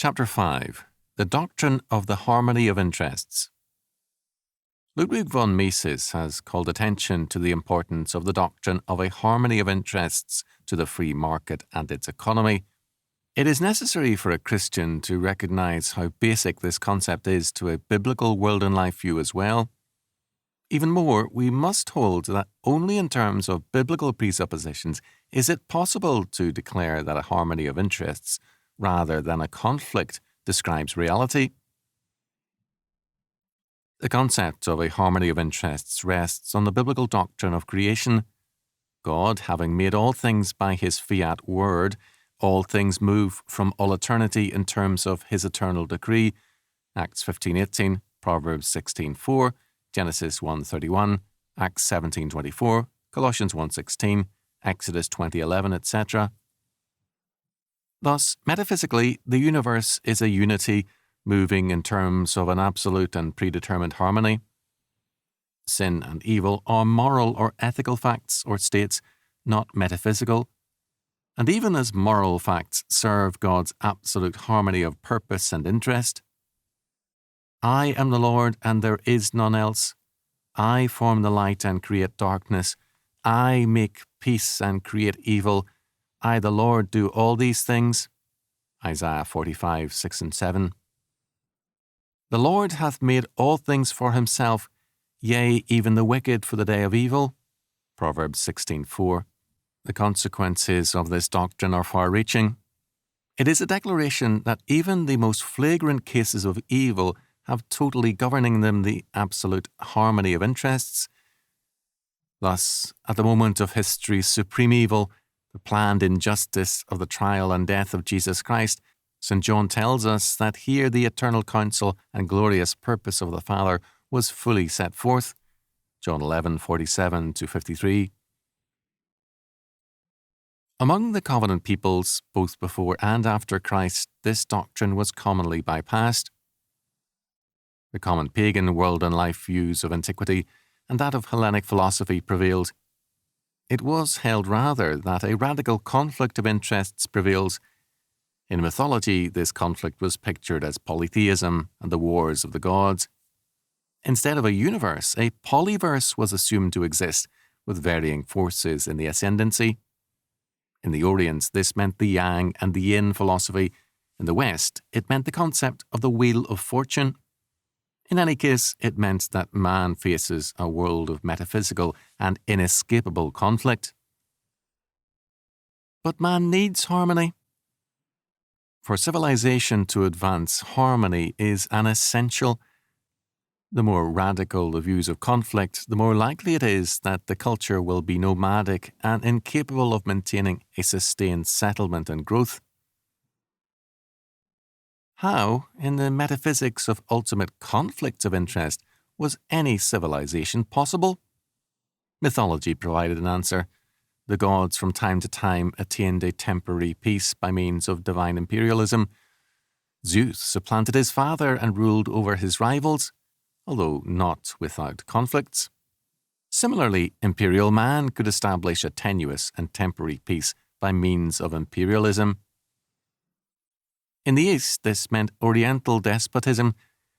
Chapter 5. The Doctrine of the Harmony of Interests. Ludwig von Mises has called attention to the importance of the doctrine of a harmony of interests to the free market and its economy. It is necessary for a Christian to recognize how basic this concept is to a biblical world and life view as well. Even more, we must hold that only in terms of biblical presuppositions is it possible to declare that a harmony of interests, rather than a conflict, describes reality. The concept of a harmony of interests rests on the biblical doctrine of creation. God, having made all things by His fiat word, all things move from all eternity in terms of His eternal decree, Acts 15:18, Proverbs 16:4, Genesis 1:31, Acts 17:24, Colossians 1:16, Exodus 20:11, etc. Thus, metaphysically, the universe is a unity moving in terms of an absolute and predetermined harmony. Sin and evil are moral or ethical facts or states, not metaphysical. And even as moral facts serve God's absolute harmony of purpose and interest. I am the Lord, and there is none else. I form the light and create darkness. I make peace and create evil. I, the Lord, do all these things. Isaiah 45:6 and 7. The Lord hath made all things for Himself, yea, even the wicked for the day of evil. Proverbs 16:4. The consequences of this doctrine are far-reaching. It is a declaration that even the most flagrant cases of evil have totally governing them the absolute harmony of interests. Thus, at the moment of history's supreme evil, the planned injustice of the trial and death of Jesus Christ, St. John tells us that here the eternal counsel and glorious purpose of the Father was fully set forth. John 11:47-53. Among the covenant peoples, both before and after Christ, this doctrine was commonly bypassed. The common pagan world and life views of antiquity and that of Hellenic philosophy prevailed. It was held rather that a radical conflict of interests prevails. In mythology, this conflict was pictured as polytheism and the wars of the gods. Instead of a universe, a polyverse was assumed to exist, with varying forces in the ascendancy. In the Orient, this meant the Yang and the Yin philosophy. In the West, it meant the concept of the Wheel of Fortune. In any case, it meant that man faces a world of metaphysical and inescapable conflict. But man needs harmony. For civilization to advance, harmony is an essential. The more radical the views of conflict, the more likely it is that the culture will be nomadic and incapable of maintaining a sustained settlement and growth. How, in the metaphysics of ultimate conflicts of interest, was any civilization possible? Mythology provided an answer. The gods from time to time attained a temporary peace by means of divine imperialism. Zeus supplanted his father and ruled over his rivals, although not without conflicts. Similarly, imperial man could establish a tenuous and temporary peace by means of imperialism. In the East, this meant Oriental despotism.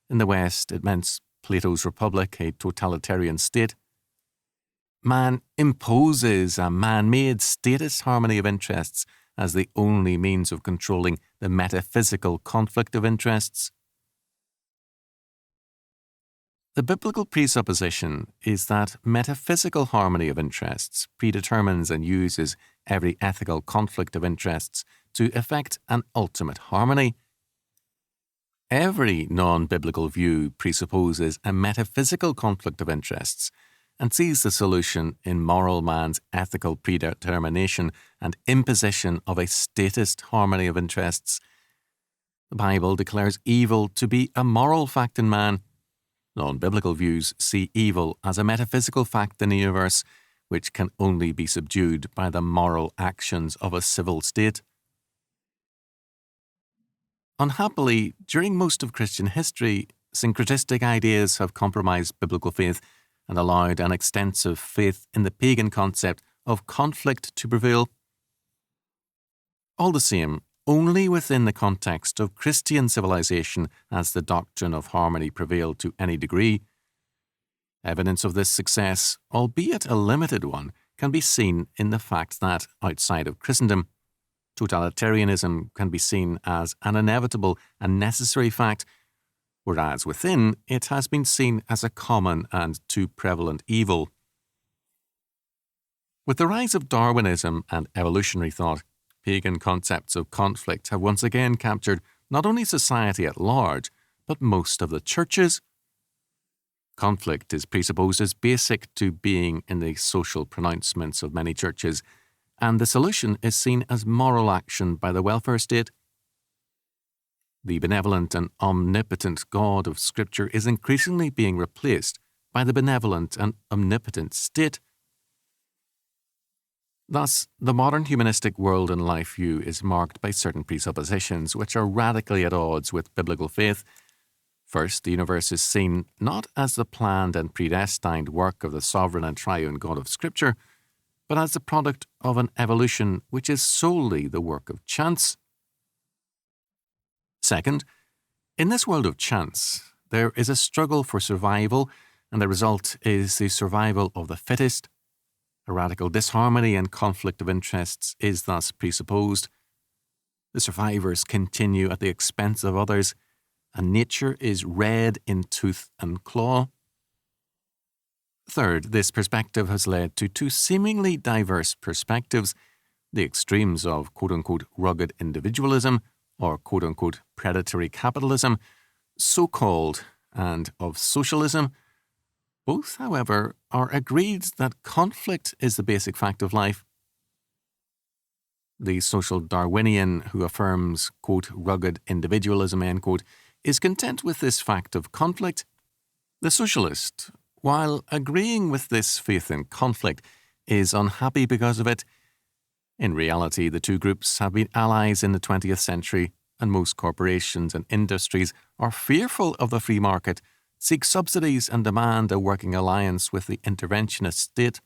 In the West, it meant Plato's Republic, a totalitarian state. Man imposes a man-made status harmony of interests as the only means of controlling the metaphysical conflict of interests. The biblical presupposition is that metaphysical harmony of interests predetermines and uses every ethical conflict of interests to effect an ultimate harmony. Every non-biblical view presupposes a metaphysical conflict of interests and sees the solution in moral man's ethical predetermination and imposition of a statist harmony of interests. The Bible declares evil to be a moral fact in man. Non-biblical views see evil as a metaphysical fact in the universe, which can only be subdued by the moral actions of a civil state. Unhappily, during most of Christian history, syncretistic ideas have compromised biblical faith and allowed an extensive faith in the pagan concept of conflict to prevail. All the same, only within the context of Christian civilization has the doctrine of harmony prevailed to any degree. Evidence of this success, albeit a limited one, can be seen in the fact that, outside of Christendom, totalitarianism can be seen as an inevitable and necessary fact, whereas within it has been seen as a common and too prevalent evil. With the rise of Darwinism and evolutionary thought, pagan concepts of conflict have once again captured not only society at large, but most of the churches. Conflict is presupposed as basic to being in the social pronouncements of many churches, and the solution is seen as moral action by the welfare state. The benevolent and omnipotent God of Scripture is increasingly being replaced by the benevolent and omnipotent state. Thus, the modern humanistic world and life view is marked by certain presuppositions which are radically at odds with biblical faith. First, the universe is seen not as the planned and predestined work of the sovereign and triune God of Scripture, but as the product of an evolution which is solely the work of chance. Second, in this world of chance, there is a struggle for survival, and the result is the survival of the fittest. A radical disharmony and conflict of interests is thus presupposed. The survivors continue at the expense of others, and nature is red in tooth and claw. Third, this perspective has led to two seemingly diverse perspectives, the extremes of quote-unquote rugged individualism or quote-unquote predatory capitalism, so-called, and of socialism. Both, however, are agreed that conflict is the basic fact of life. The social Darwinian who affirms, quote, rugged individualism, end quote, is content with this fact of conflict. The socialist, while agreeing with this faith in conflict, is unhappy because of it. In reality, the two groups have been allies in the 20th century, and most corporations and industries are fearful of the free market, seek subsidies and demand a working alliance with the interventionist state.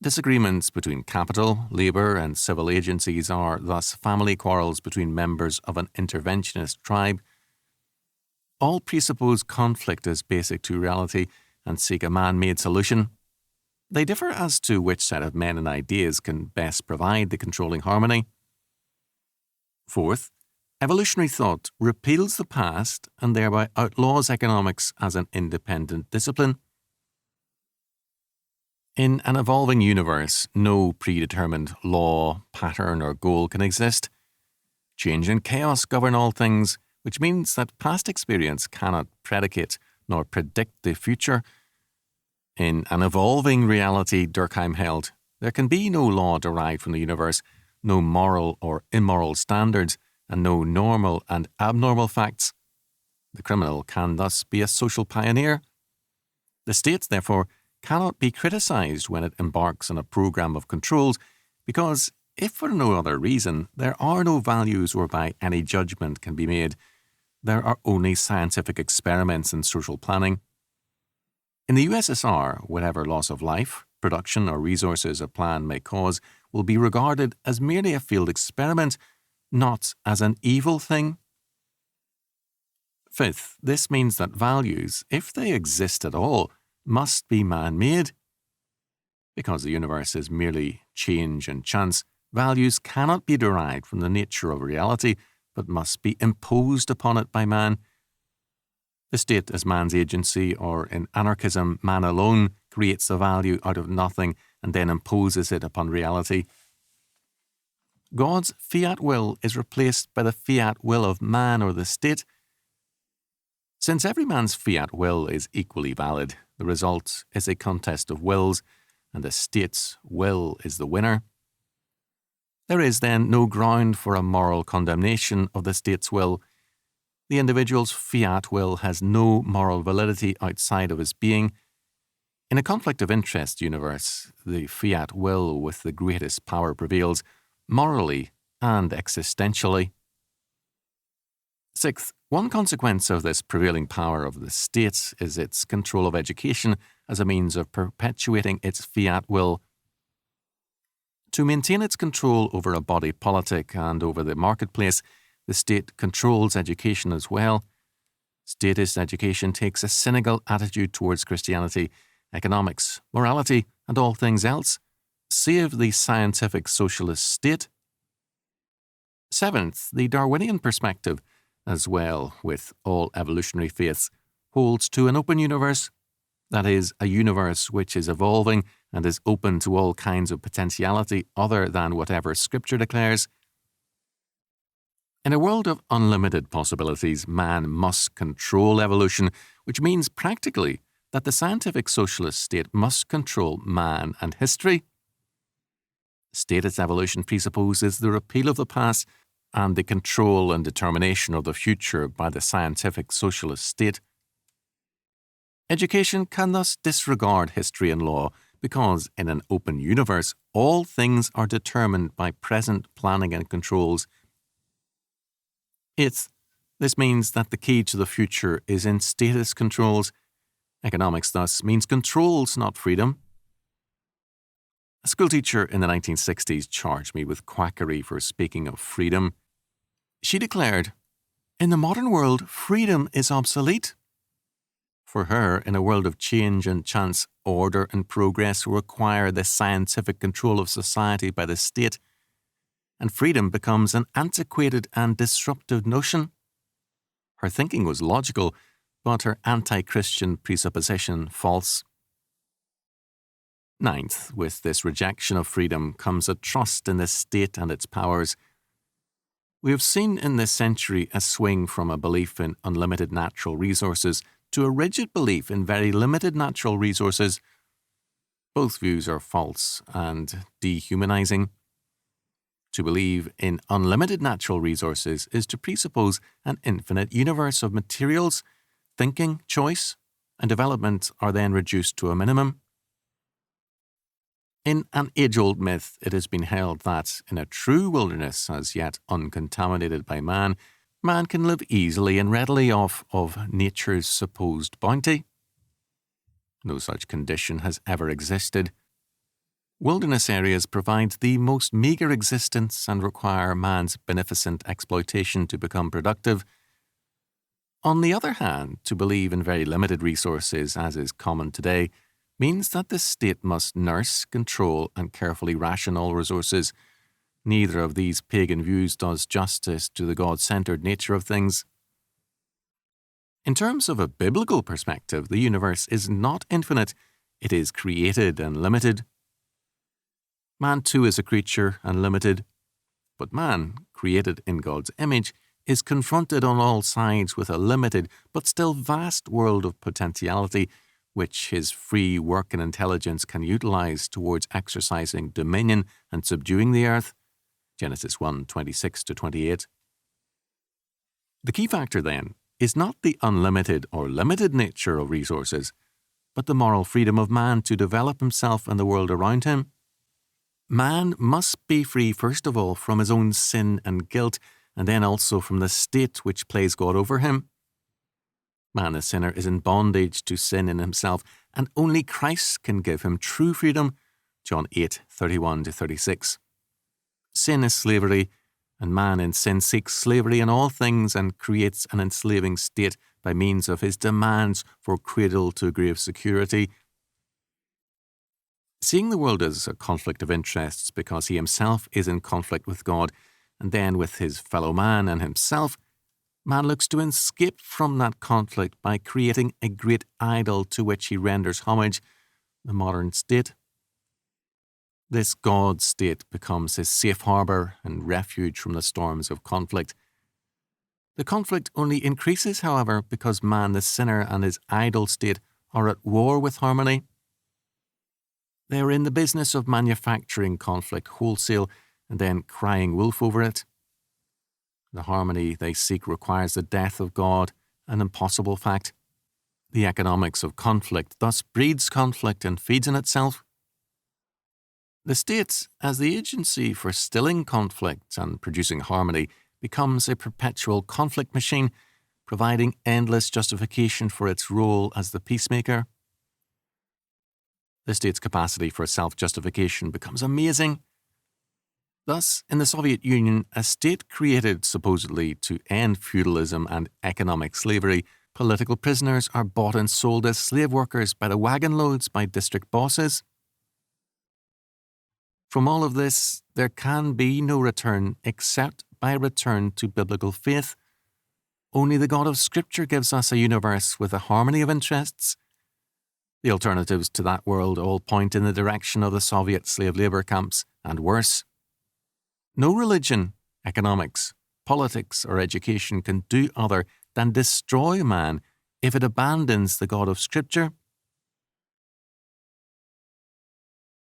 Disagreements between capital, labour and civil agencies are thus family quarrels between members of an interventionist tribe. All presuppose conflict as basic to reality and seek a man-made solution. They differ as to which set of men and ideas can best provide the controlling harmony. Fourth, evolutionary thought repeals the past and thereby outlaws economics as an independent discipline. In an evolving universe, no predetermined law, pattern, or goal can exist. Change and chaos govern all things, which means that past experience cannot predicate nor predict the future. In an evolving reality, Durkheim held, there can be no law derived from the universe, no moral or immoral standards, and no normal and abnormal facts. The criminal can thus be a social pioneer. The state, therefore, cannot be criticised when it embarks on a programme of controls, because, if for no other reason, there are no values whereby any judgment can be made. There are only scientific experiments in social planning. In the USSR, whatever loss of life, production or resources a plan may cause will be regarded as merely a field experiment, not as an evil thing. Fifth, this means that values, if they exist at all, must be man-made. Because the universe is merely change and chance, values cannot be derived from the nature of reality, but must be imposed upon it by man. The state as man's agency, or in anarchism, man alone creates the value out of nothing and then imposes it upon reality. God's fiat will is replaced by the fiat will of man or the state. Since every man's fiat will is equally valid, the result is a contest of wills, and the state's will is the winner. There is then no ground for a moral condemnation of the state's will. The individual's fiat will has no moral validity outside of his being. In a conflict of interest universe, the fiat will with the greatest power prevails, morally and existentially. Sixth, one consequence of this prevailing power of the state is its control of education as a means of perpetuating its fiat will. To maintain its control over a body politic and over the marketplace, the state controls education as well. Statist education takes a cynical attitude towards Christianity, economics, morality, and all things else, save the scientific socialist state. Seventh, the Darwinian perspective, as well with all evolutionary faiths, holds to an open universe, that is, a universe which is evolving and is open to all kinds of potentiality other than whatever Scripture declares. In a world of unlimited possibilities, man must control evolution, which means practically that the scientific socialist state must control man and history. Statist evolution presupposes the repeal of the past and the control and determination of the future by the scientific socialist state. Education can thus disregard history and law because, in an open universe, all things are determined by present planning and controls. Eighth, this means that the key to the future is in statist controls. Economics thus means controls, not freedom. A schoolteacher in the 1960s charged me with quackery for speaking of freedom. She declared, "In the modern world, freedom is obsolete." For her, in a world of change and chance, order and progress require the scientific control of society by the state, and freedom becomes an antiquated and disruptive notion. Her thinking was logical, but her anti-Christian presupposition false. Ninth, with this rejection of freedom comes a trust in the state and its powers. We have seen in this century a swing from a belief in unlimited natural resources to a rigid belief in very limited natural resources. Both views are false and dehumanizing. To believe in unlimited natural resources is to presuppose an infinite universe of materials. Thinking, choice, and development are then reduced to a minimum. In an age-old myth, it has been held that, in a true wilderness as yet uncontaminated by man can live easily and readily off of nature's supposed bounty. No such condition has ever existed. Wilderness areas provide the most meagre existence and require man's beneficent exploitation to become productive. On the other hand, to believe in very limited resources, as is common today, means that the state must nurse, control, and carefully ration all resources. Neither of these pagan views does justice to the God-centered nature of things. In terms of a biblical perspective, the universe is not infinite, it is created and limited. Man too is a creature and limited, but man, created in God's image, is confronted on all sides with a limited but still vast world of potentiality which his free work and intelligence can utilize towards exercising dominion and subduing the earth. Genesis 1:26-28. The key factor, then, is not the unlimited or limited nature of resources, but the moral freedom of man to develop himself and the world around him. Man must be free, first of all, from his own sin and guilt, and then also from the state which plays God over him. Man, the sinner, is in bondage to sin in himself, and only Christ can give him true freedom. John 8:31-36. Sin is slavery, and man in sin seeks slavery in all things and creates an enslaving state by means of his demands for cradle-to-grave security. Seeing the world as a conflict of interests because he himself is in conflict with God and then with his fellow man and himself, man looks to escape from that conflict by creating a great idol to which he renders homage, the modern state. This God state becomes his safe harbour and refuge from the storms of conflict. The conflict only increases, however, because man, the sinner, and his idol state are at war with harmony. They are in the business of manufacturing conflict wholesale and then crying wolf over it. The harmony they seek requires the death of God, an impossible fact. The economics of conflict thus breeds conflict and feeds in itself. The state, as the agency for stilling conflict and producing harmony, becomes a perpetual conflict machine, providing endless justification for its role as the peacemaker. The state's capacity for self-justification becomes amazing. Thus, in the Soviet Union, a state created supposedly to end feudalism and economic slavery, political prisoners are bought and sold as slave workers by the wagon loads by district bosses. From all of this, there can be no return except by return to biblical faith. Only the God of Scripture gives us a universe with a harmony of interests. The alternatives to that world all point in the direction of the Soviet slave labour camps, and worse. No religion, economics, politics, or education can do other than destroy man if it abandons the God of Scripture.